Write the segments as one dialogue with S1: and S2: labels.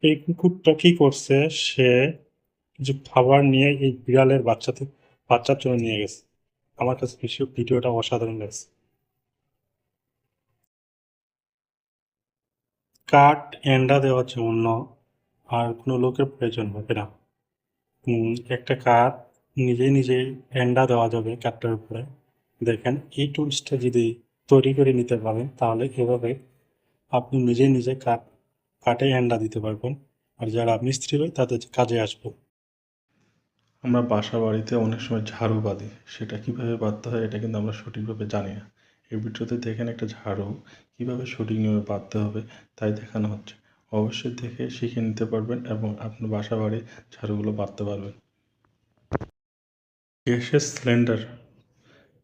S1: এই কুকুরটা কি করছে, সে কিছু খাবার নিয়ে এই বিড়ালের বাচ্চার জন্য নিয়ে গেছে। আমার কাছে ভিডিওটা অসাধারণ লাগছে। কাঠ এন্ডা দেওয়ার জন্য আর কোনো লোকের প্রয়োজন হবে না। একটা কাঠ নিজেই এন্ডা দেওয়া যাবে কাঠটার উপরে। দেখেন, এই টুলসটা যদি তৈরি করে নিতে পারেন তাহলে এভাবে আপনি নিজে কাঠে এন্ডা দিতে পারবেন। আর যারা মিস্ত্রি হয় তাদের কাজে আসবে।
S2: আমরা বাসা বাড়িতে অনেক সময় ঝাড়ু বাঁধি, সেটা কিভাবে বাঁধতে হয় এটা কিন্তু আমরা সঠিকভাবে জানি না। এই ভিডিওতে দেখেন একটা ঝাড়ু কিভাবে সঠিক নিয়মে বাঁধতে হবে তাই দেখানো হচ্ছে। অবশ্যই দেখে শিখে নিতে পারবেন এবং আপনার বাসা বাড়ি ঝাড়ুগুলো বাঁধতে পারবেন। গ্যাসের সিলিন্ডার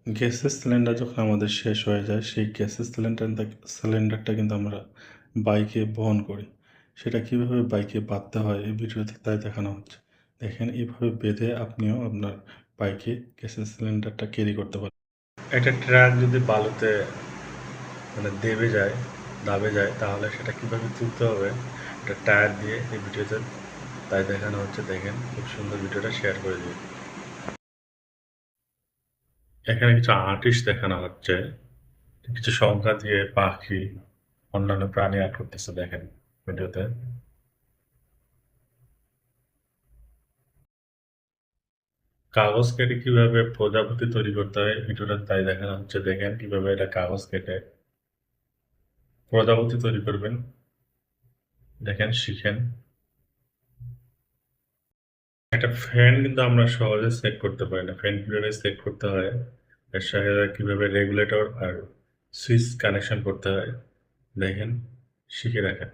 S2: গ্যাসের সিলিন্ডার যখন আমাদের শেষ হয়ে যায়, সেই গ্যাসের সিলিন্ডারটা কিন্তু আমরা বাইকে বহন করি। সেটা কিভাবে বাইকে বাঁধতে হয় এই ভিডিওতে তাই দেখানো হচ্ছে। দেখেন, এইভাবে বেঁধে আপনিও আপনার বাইকে গ্যাসের সিলিন্ডারটা ক্যারি করতে পারেন। একটা ট্রাক যদি বালুতে দাবে যায় তাহলে সেটা কিভাবে তুলতে হবে একটা টায়ার দিয়ে এই ভিডিওতে তাই দেখানো হচ্ছে। দেখেন, খুব সুন্দর ভিডিওটা শেয়ার করে দিন। এখানে কিছু আর্টিস্ট দেখানো হচ্ছে, কিছু সংখ্যা দিয়ে পাখি অন্যান্য প্রাণী আর্ট করতেছে দেখেন ভিডিওতে। কাগজ কেটে কিভাবে প্রজাপতি তৈরি করতে হয় ভিডিওটা তাই দেখানো হচ্ছে। দেখেন কিভাবে এটা কাগজ কেটে প্রজাপতি তৈরি করবেন। দেখেন, শিখেন। একটা ফ্যান কিন্তু আমরা সহজে সেট করতে পারি না। ফ্যান কিভাবে সেট করতে হয়, এর সাথে কিভাবে রেগুলেটর আর সুইচ কানেকশন করতে হয়, দেখেন, শিখে রাখেন।